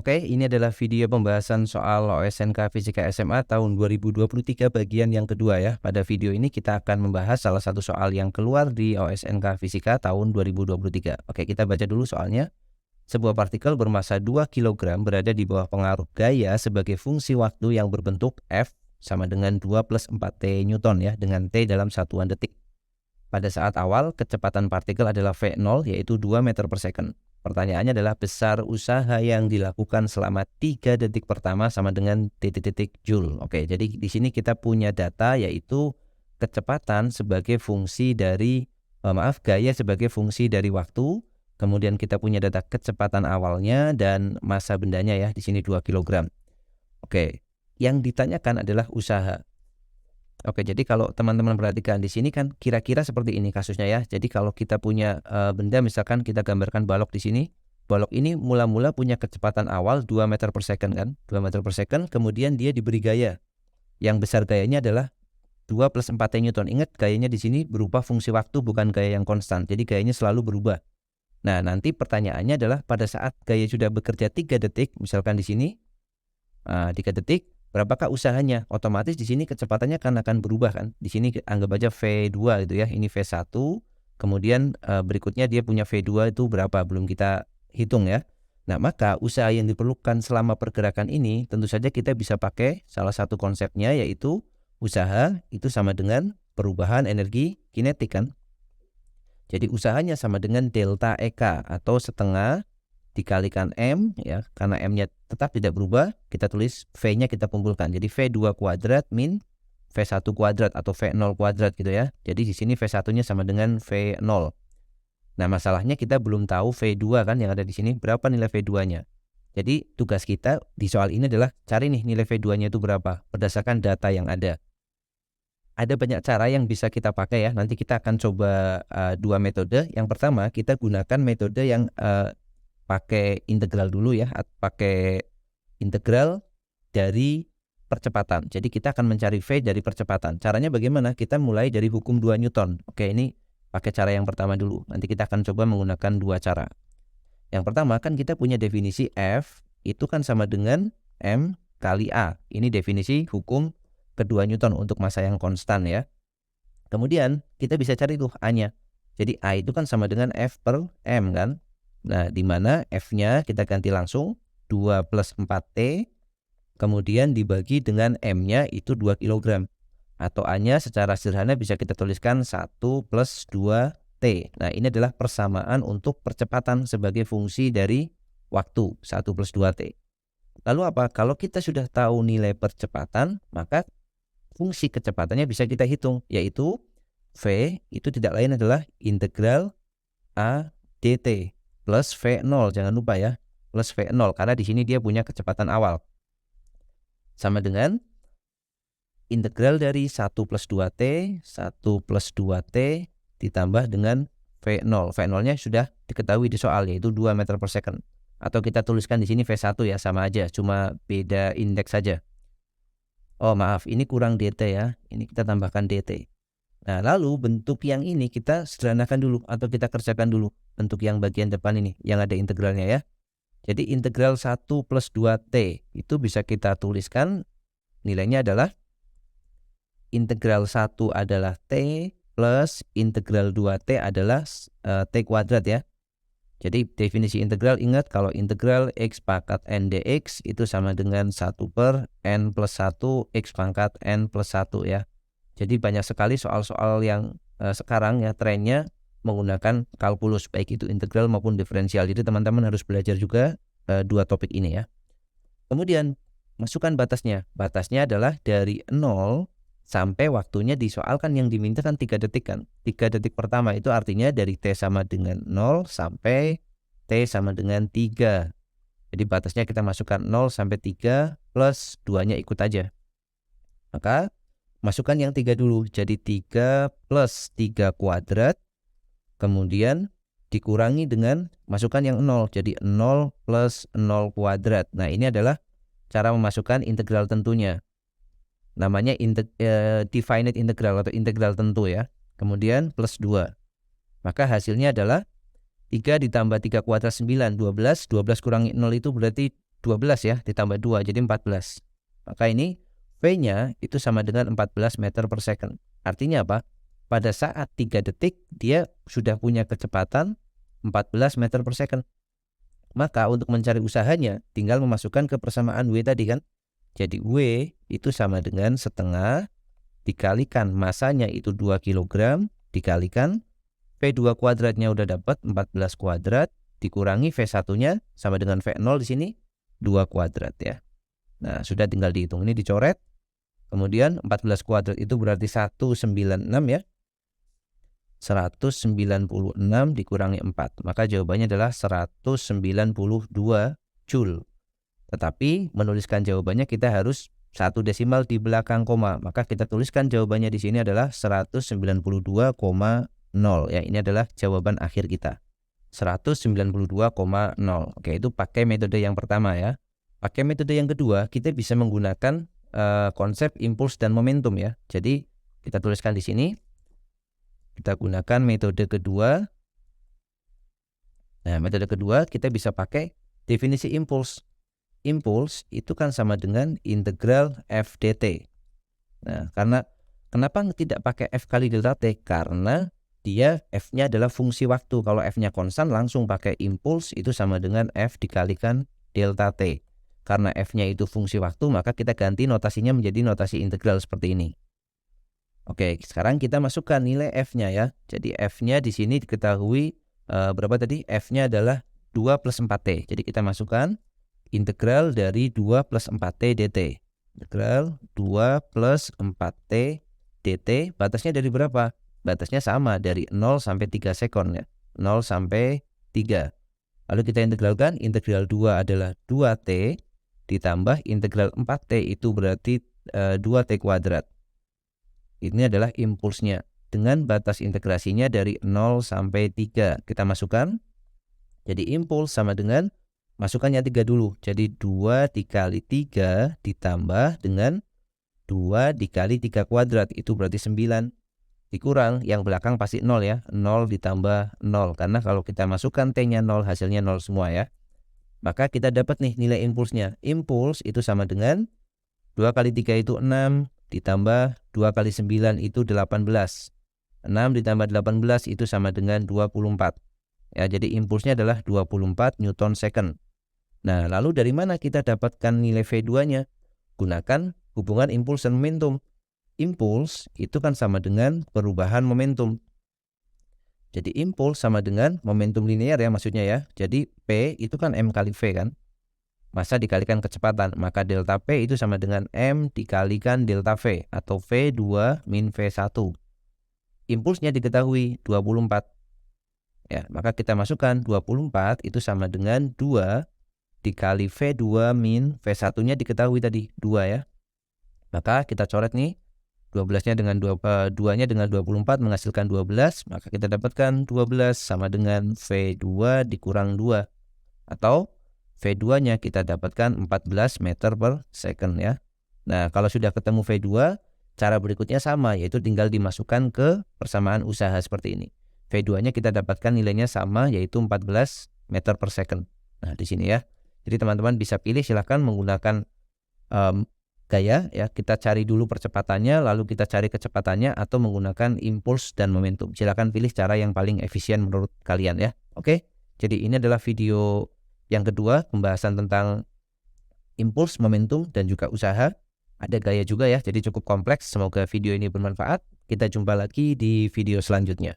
Oke, ini adalah video pembahasan soal OSNK Fisika SMA tahun 2023 bagian yang kedua ya. Pada video ini kita akan membahas salah satu soal yang keluar di OSNK Fisika tahun 2023. Oke, kita baca dulu soalnya. Sebuah partikel bermassa 2 kg berada di bawah pengaruh gaya sebagai fungsi waktu yang berbentuk F sama dengan 2 plus 4T Newton ya, dengan T dalam satuan detik. Pada saat awal, kecepatan partikel adalah V0 yaitu 2 meter per second. Pertanyaannya adalah besar usaha yang dilakukan selama 3 detik pertama sama dengan titik-titik joule. Oke, jadi di sini kita punya data yaitu kecepatan sebagai fungsi dari gaya sebagai fungsi dari waktu. Kemudian kita punya data kecepatan awalnya dan massa bendanya ya, di sini 2 kg. Oke, yang ditanyakan adalah usaha. Oke, jadi kalau teman-teman perhatikan di sini kan kira-kira seperti ini kasusnya ya. Jadi kalau kita punya benda, misalkan kita gambarkan balok di sini. Balok ini mula-mula punya kecepatan awal 2 meter per second kan. 2 meter per second, kemudian dia diberi gaya. Yang besar gayanya adalah 2 plus 4T Newton. Ingat, gayanya di sini berupa fungsi waktu, bukan gaya yang konstan. Jadi gayanya selalu berubah. Nah, nanti pertanyaannya adalah pada saat gaya sudah bekerja 3 detik, misalkan di sini 3 detik, berapakah usahanya? Otomatis di sini kecepatannya akan berubah kan. Di sini anggap aja V2 gitu ya. Ini V1. Kemudian berikutnya dia punya V2 itu berapa? Belum kita hitung ya. Nah, maka usaha yang diperlukan selama pergerakan ini tentu saja kita bisa pakai salah satu konsepnya, yaitu usaha itu sama dengan perubahan energi kinetik kan. Jadi usahanya sama dengan delta EK atau setengah dikalikan M ya, karena M-nya tetap tidak berubah, kita tulis V-nya kita kumpulkan. Jadi V2 kuadrat min V1 kuadrat atau V0 kuadrat gitu ya. Jadi di sini V1-nya sama dengan V0. Nah, masalahnya kita belum tahu V2 kan yang ada di sini, berapa nilai V2-nya. Jadi tugas kita di soal ini adalah cari nih nilai V2-nya itu berapa berdasarkan data yang ada. Ada banyak cara yang bisa kita pakai ya. Nanti kita akan coba 2 metode. Yang pertama, kita gunakan metode yang pakai integral dulu ya, pakai integral dari percepatan. Jadi kita akan mencari V dari percepatan. Caranya bagaimana? Kita mulai dari hukum 2 Newton. Oke, ini pakai cara yang pertama dulu. Nanti kita akan coba menggunakan 2 cara. Yang pertama kan kita punya definisi F itu kan sama dengan M kali A. Ini definisi hukum kedua Newton untuk massa yang konstan ya. Kemudian kita bisa cari tuh A-nya. Jadi A itu kan sama dengan F per M kan. Nah, di mana F-nya kita ganti langsung 2 plus 4T, kemudian dibagi dengan M-nya itu 2 kg. Atau A-nya secara sederhana bisa kita tuliskan 1 plus 2T. Nah, ini adalah persamaan untuk percepatan sebagai fungsi dari waktu, 1 plus 2T. Lalu apa? Kalau kita sudah tahu nilai percepatan, maka fungsi kecepatannya bisa kita hitung, yaitu V itu tidak lain adalah integral A dt plus V0, jangan lupa ya, plus V0 karena di sini dia punya kecepatan awal. Sama dengan integral dari 1 plus 2T, 1 plus 2T ditambah dengan V0. V0-nya sudah diketahui di soal, yaitu 2 meter per second. Atau kita tuliskan di sini V1 ya, sama aja, cuma beda indeks saja. Oh maaf, ini kurang dt ya, ini kita tambahkan dt. Nah, lalu bentuk yang ini kita sederhanakan dulu atau kita kerjakan dulu bentuk yang bagian depan ini yang ada integralnya ya. Jadi integral 1 plus 2T itu bisa kita tuliskan nilainya adalah integral 1 adalah T plus integral 2T adalah T kuadrat ya. Jadi definisi integral, ingat kalau integral X pangkat N dx itu sama dengan 1 per N plus 1 X pangkat N plus 1 ya. Jadi banyak sekali soal-soal yang sekarang ya trennya menggunakan kalkulus, baik itu integral maupun diferensial. Jadi teman-teman harus belajar juga 2 topik ini ya. Kemudian masukkan batasnya. Batasnya adalah dari 0 sampai waktunya di soal kan yang diminta kan 3 detik kan. 3 detik pertama itu artinya dari T sama dengan 0 sampai T sama dengan 3. Jadi batasnya kita masukkan 0 sampai 3 plus 2-nya ikut aja. Maka masukkan yang 3 dulu, jadi 3 plus 3 kuadrat, kemudian dikurangi dengan masukkan yang 0, jadi 0 plus 0 kuadrat. Nah, ini adalah cara memasukkan integral tentunya. Namanya definite integral atau integral tentu ya. Kemudian plus 2. Maka hasilnya adalah 3 ditambah 3 kuadrat 9, 12. 12 kurangi 0 itu berarti 12 ya, ditambah 2 jadi 14. Maka ini V-nya itu sama dengan 14 meter per second. Artinya apa? Pada saat 3 detik dia sudah punya kecepatan 14 meter per second. Maka untuk mencari usahanya tinggal memasukkan ke persamaan W tadi kan. Jadi W itu sama dengan setengah dikalikan masanya itu 2 kg dikalikan V2 kuadratnya udah dapat 14 kuadrat dikurangi V1-nya sama dengan V0 di sini 2 kuadrat ya. Nah, sudah tinggal dihitung, ini dicoret. Kemudian 14 kuadrat itu berarti 196 ya. 196 dikurangi 4. Maka jawabannya adalah 192 Joule. Tetapi menuliskan jawabannya kita harus 1 desimal di belakang koma. Maka kita tuliskan jawabannya di sini adalah 192,0 ya. Ini adalah jawaban akhir kita. 192,0. Oke, itu pakai metode yang pertama ya. Pakai metode yang kedua, kita bisa menggunakan konsep impuls dan momentum ya. Jadi kita tuliskan di sini. Kita gunakan metode kedua. Nah, metode kedua kita bisa pakai definisi impuls. Impuls itu kan sama dengan integral F dt. Nah, kenapa tidak pakai F kali delta T? Karena dia F-nya adalah fungsi waktu. Kalau F-nya konstan langsung pakai impuls itu sama dengan F dikalikan delta T. Karena F-nya itu fungsi waktu, maka kita ganti notasinya menjadi notasi integral seperti ini. Oke, sekarang kita masukkan nilai F-nya ya. Jadi F-nya di sini diketahui berapa tadi? F-nya adalah 2 plus 4T. Jadi kita masukkan integral dari 2 plus 4T dt. Integral 2 plus 4T dt. Batasnya dari berapa? Batasnya sama, dari 0 sampai 3 sekon ya. 0 sampai 3. Lalu kita integralkan, integral 2 adalah 2T ditambah integral 4T itu berarti 2T kuadrat. Ini adalah impulsnya. Dengan batas integrasinya dari 0 sampai 3. Kita masukkan. Jadi impuls sama dengan, masukkannya 3 dulu. Jadi 2 dikali 3 ditambah dengan 2 dikali 3 kuadrat. Itu berarti 9. Dikurang, yang belakang pasti 0 ya. 0 ditambah 0. Karena kalau kita masukkan T-nya 0, hasilnya 0 semua ya. Maka kita dapat nih nilai impulsnya. Impuls itu sama dengan 2 kali 3 itu 6. Ditambah 2 kali 9 itu 18. 6 ditambah 18 itu sama dengan 24. Ya, jadi impulsnya adalah 24 Newton second. Nah, lalu dari mana kita dapatkan nilai V2-nya? Gunakan hubungan impuls dan momentum. Impuls itu kan sama dengan perubahan momentum. Jadi impuls sama dengan momentum linear ya maksudnya ya. Jadi P itu kan M kali V kan. Massa dikalikan kecepatan. Maka delta P itu sama dengan M dikalikan delta V. Atau V2 min V1. Impulsnya diketahui 24. Ya, maka kita masukkan 24 itu sama dengan 2 dikali V2 min V1-nya diketahui tadi 2 ya. Maka kita coret nih. 12-nya dengan 2-nya dengan 24 menghasilkan 12. Maka kita dapatkan 12 sama dengan V2 dikurang 2. Atau V2-nya kita dapatkan 14 meter per second ya. Nah, kalau sudah ketemu V2, cara berikutnya sama, yaitu tinggal dimasukkan ke persamaan usaha seperti ini. V2-nya kita dapatkan nilainya sama, yaitu 14 meter per second. Nah, di sini ya. Jadi teman-teman bisa pilih, silahkan menggunakan gaya ya. Kita cari dulu percepatannya, lalu kita cari kecepatannya, atau menggunakan impuls dan momentum. Silahkan pilih cara yang paling efisien menurut kalian ya. Oke, jadi ini adalah video yang kedua, pembahasan tentang impuls, momentum, dan juga usaha. Ada gaya juga ya, jadi cukup kompleks. Semoga video ini bermanfaat. Kita jumpa lagi di video selanjutnya.